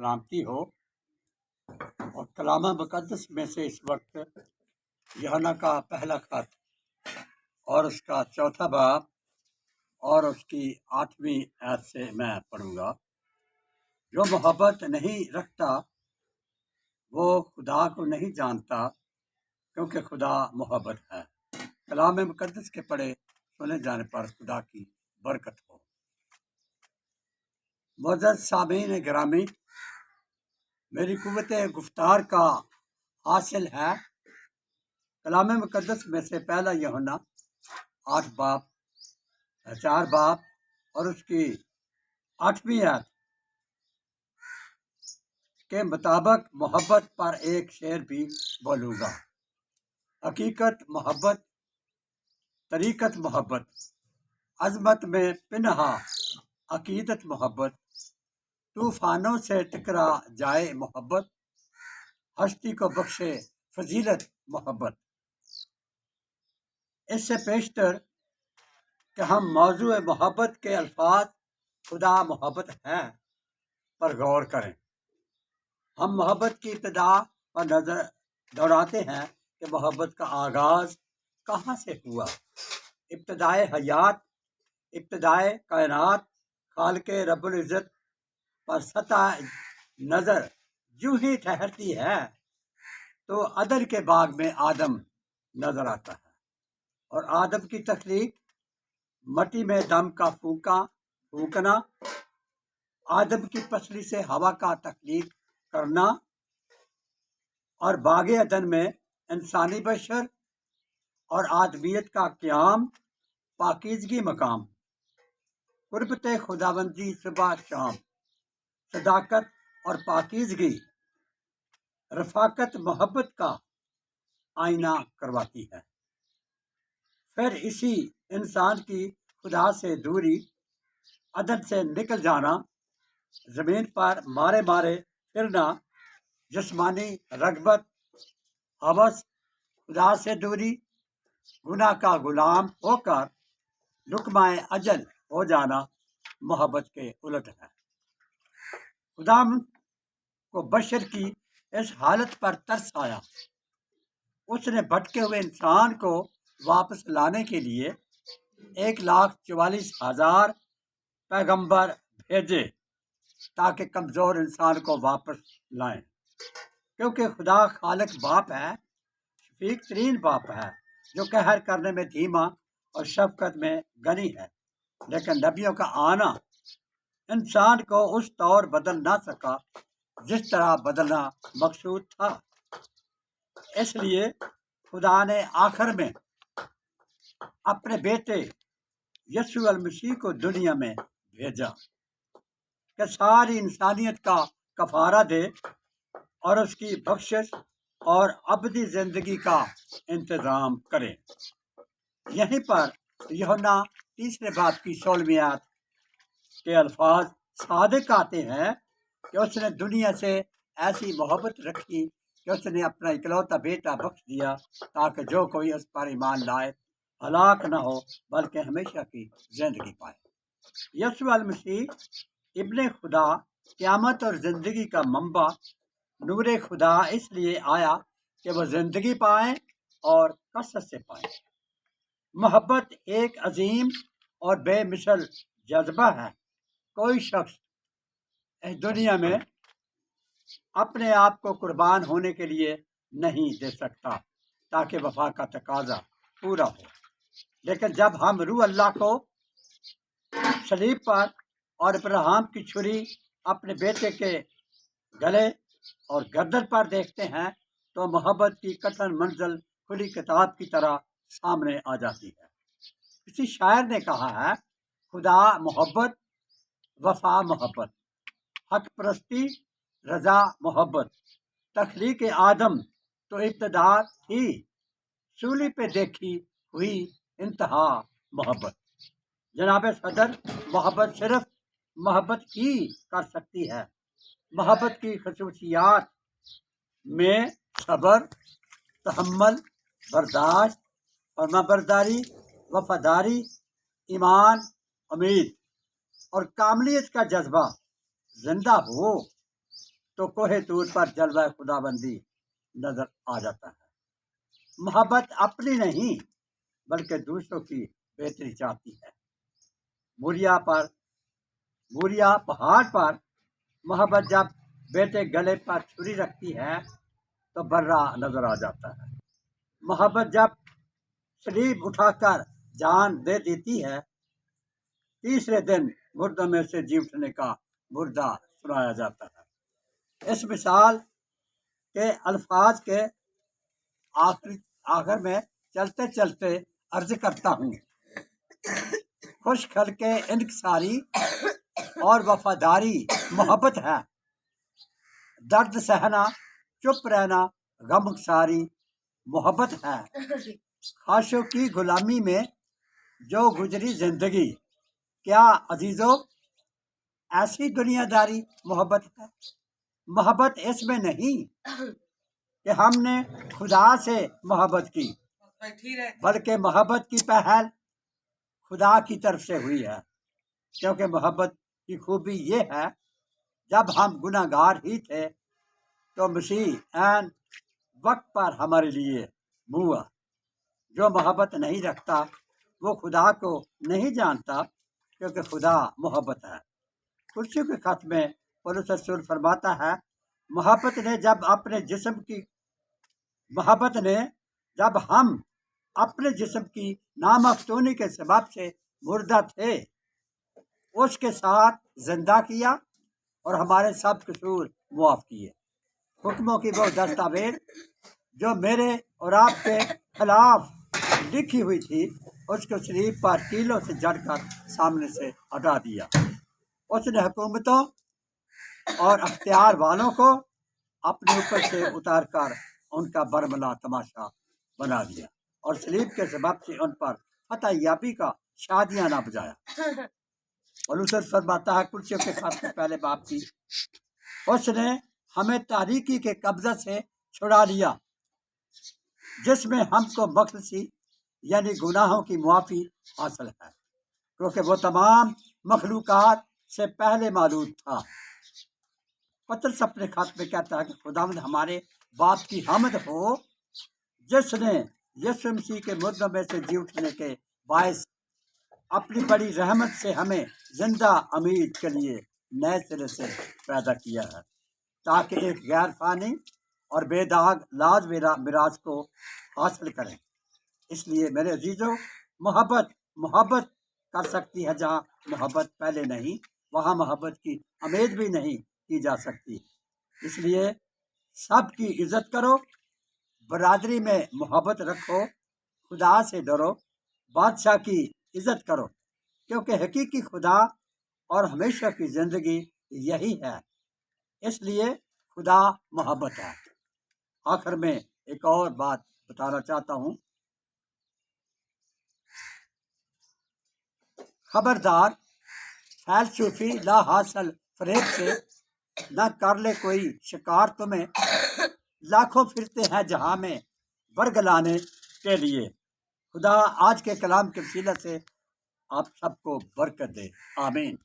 सलामती हो। और कलाम मुक़द्दस में से इस वक्त यूहन्ना का पहला खत और उसका चौथा बाब और उसकी 8वीं आयत से मैं पढ़ूंगा। जो मोहब्बत नहीं रखता वो खुदा को नहीं जानता, क्योंकि खुदा मोहब्बत है। कलाम मुक़द्दस के पढ़े सुने जाने पर खुदा की बरकत हो। मुअज़्ज़ज़ सामीन गिरामी, मेरी कुव्वत गुफ्तार का हासिल है कलाम मुक़द्दस में से पहला यूहन्ना 4 बाब और उसकी 8वीं आयत के मुताबिक मोहब्बत पर एक शेर भी बोलूँगा। हकीकत मोहब्बत, तरीक़त मोहब्बत, अज़मत में पिन्हा अकीदत मोहब्बत, तूफ़ानों से टकरा जाए मोहब्बत, हस्ती को बख्शे फजीलत मोहब्बत। इससे पेशतर कि हम मौजूए मोहब्बत के अल्फाज खुदा मोहब्बत है पर गौर करें। हम मोहब्बत की इब्तिदा पर नज़र दौड़ाते हैं कि मोहब्बत का आगाज़ कहाँ से हुआ। इब्तिदाए हयात, इब्तिदाए कायनात, खालिक़े रब्बुल इज़्ज़त पर सतह नज़र यूं ही ठहरती है तो अदन के बाग में आदम नजर आता है, और आदम की तख्लीक, मट्टी में दम का फूकना, आदम की पसली से हवा का तख्लीक करना, और बागे अदन में इंसानी बशर और आदमियत का क़याम, पाकीज़गी मकाम, कुर्बत खुदाबंदी सुबह शाम, सदाकत और पाकीज़गी, रफ़ाकत मोहब्बत का आईना करवाती है। फिर इसी इंसान की खुदा से दूरी, अदन से निकल जाना, ज़मीन पर मारे मारे फिरना, जिस्मानी रगबत, हवस, खुदा से दूरी, गुनाह का गुलाम होकर लुक़माए अजल हो जाना मोहब्बत के उलट है। खुदा को बशर की इस हालत पर तरस आया। उसने भटके हुए इंसान को वापस लाने के लिए 1,44,000 पैगंबर भेजे ताकि कमज़ोर इंसान को वापस लाएं। क्योंकि खुदा खालिक बाप है, शफीक तरीन बाप है, जो कहर करने में धीमा और शफकत में गनी है। लेकिन नबियों का आना इंसान को उस तौर बदल ना सका जिस तरह बदलना मकसूद था। इसलिए खुदा ने आखिर में अपने बेटे यीशु अल मसीह को दुनिया में भेजा कि सारी इंसानियत का कफारा दे और उसकी बख्शिश और अबदी जिंदगी का इंतज़ाम करे। यहीं पर यूहन्ना 3 बाब की 16वीं आयत के अल्फाज सादिक आते हैं कि उसने दुनिया से ऐसी मोहब्बत रखी कि उसने अपना इकलौता बेटा बख्श दिया ताकि जो कोई उस पर ईमान लाए हलाक न हो बल्कि हमेशा की जिंदगी पाए। यीशु अल मसीह इब्ने खुदा, क़यामत और ज़िंदगी का मंबा, नूरे खुदा इसलिए आया कि वह ज़िंदगी पाए और कसरत से पाए। मोहब्बत एक अजीम और बेमिसल जज्बा है। कोई शख्स इस दुनिया में अपने आप को कुर्बान होने के लिए नहीं दे सकता ताकि वफा का तकाजा पूरा हो। लेकिन जब हम रूह अल्लाह को सलीब पर और इब्राहिम की छुरी अपने बेटे के गले और गर्दन पर देखते हैं तो मोहब्बत की कठिन मंजिल खुली किताब की तरह सामने आ जाती है। किसी शायर ने कहा है, खुदा मोहब्बत, वफा मोहब्बत, हक परस्ती, रजा मोहब्बत, तख्लीक आदम तो इब्तिदा थी, सूली पे देखी हुई इंतहा मोहब्बत। जनाब सदर, मोहब्बत सिर्फ मोहब्बत ही कर सकती है। मोहब्बत की खसूसियात में सब्र, तहम्मुल, बर्दाश्त, फरमाबरदारी, वफादारी, ईमान, उम्मीद और कामलियत का जज्बा जिंदा हो تو کوہ طور پر جلوہ خداوندی نظر آ جاتا ہے۔ محبت اپنی نہیں بلکہ دوسروں کی بہتری چاہتی ہے۔ موریا پہاڑ پر محبت جب بیٹے گلے پر چھری رکھتی ہے تو برا نظر آ جاتا ہے۔ محبت جب صلیب اٹھا کر جان دے دیتی ہے، تیسرے دن مردوں میں سے جی اٹھنے کا مردہ سنایا جاتا ہے۔ اس مثال کے الفاظ کے آخر میں چلتے چلتے عرض کرتا ہوں، خوش خل کے انکساری اور وفاداری محبت ہے۔ درد سہنا، چپ رہنا، غم ساری محبت ہے۔ خواہشوں کی غلامی میں جو گزری زندگی، کیا عزیزو ایسی دنیا داری محبت ہے؟ محبت اس میں نہیں کہ ہم نے خدا سے محبت کی، بلکہ محبت کی پہل خدا کی طرف سے ہوئی ہے۔ کیونکہ محبت کی خوبی یہ ہے، جب ہم گناہ گار ہی تھے تو مسیح عین وقت پر ہمارے لیے ہوا۔ جو محبت نہیں رکھتا وہ خدا کو نہیں جانتا، کیونکہ خدا محبت ہے۔ کرسیوں کے خط میں پولس رسول فرماتا ہے، محبت نے جب ہم اپنے جسم کی نامفتونی کے سبب سے مردہ تھے، اس کے ساتھ زندہ کیا اور ہمارے سب قصور معاف کیے۔ حکموں کی وہ دستاویز جو میرے اور آپ کے خلاف لکھی ہوئی تھی، اس کو صلیب پر کیلوں سے جڑ کر سامنے سے ہٹا دیا۔ اس نے حکومتوں اور اختیار والوں کو اپنے اوپر سے اتار کر ان کا برملا تماشا بنا دیا اور صلیب کے سبب سے ان پر فتح یابی کا شادیاں نہ بجایا۔ پولس فرماتا ہے کرسیوں کے خط کے پہلے باب کی، اس نے ہمیں تاریکی کے قبضہ سے چھڑا لیا، جس میں ہم کو مخلصی یعنی گناہوں کی معافی حاصل ہے، کیونکہ وہ تمام مخلوقات سے پہلے معلوم تھا۔ پترس اپنے خط میں کہتا ہے کہ خداوند ہمارے باپ کی حمد ہو، جس نے یسوع مسیح کے مردوں میں سے جی اٹھنے کے باعث اپنی بڑی رحمت سے ہمیں زندہ امید کے لیے نئے سرے سے پیدا کیا ہے، تاکہ ایک غیر فانی اور بے داغ لاز میراث کو حاصل کریں۔ اس لیے میرے عزیزو، محبت کر سکتی ہے جہاں محبت پہلے نہیں، وہاں محبت کی امید بھی نہیں کی جا سکتی۔ اس لیے سب کی عزت کرو، برادری میں محبت رکھو، خدا سے ڈرو، بادشاہ کی عزت کرو، کیونکہ حقیقی خدا اور ہمیشہ کی زندگی یہی ہے۔ اس لیے خدا محبت ہے۔ آخر میں ایک اور بات بتانا چاہتا ہوں، خبردار، فیلسوفی لا حاصل فریب سے نہ کر لے کوئی شکار، تمہیں لاکھوں پھرتے ہیں جہاں میں ورگلانے کے لیے۔ خدا آج کے کلام کے وسیلہ سے آپ سب کو برکت دے، آمین۔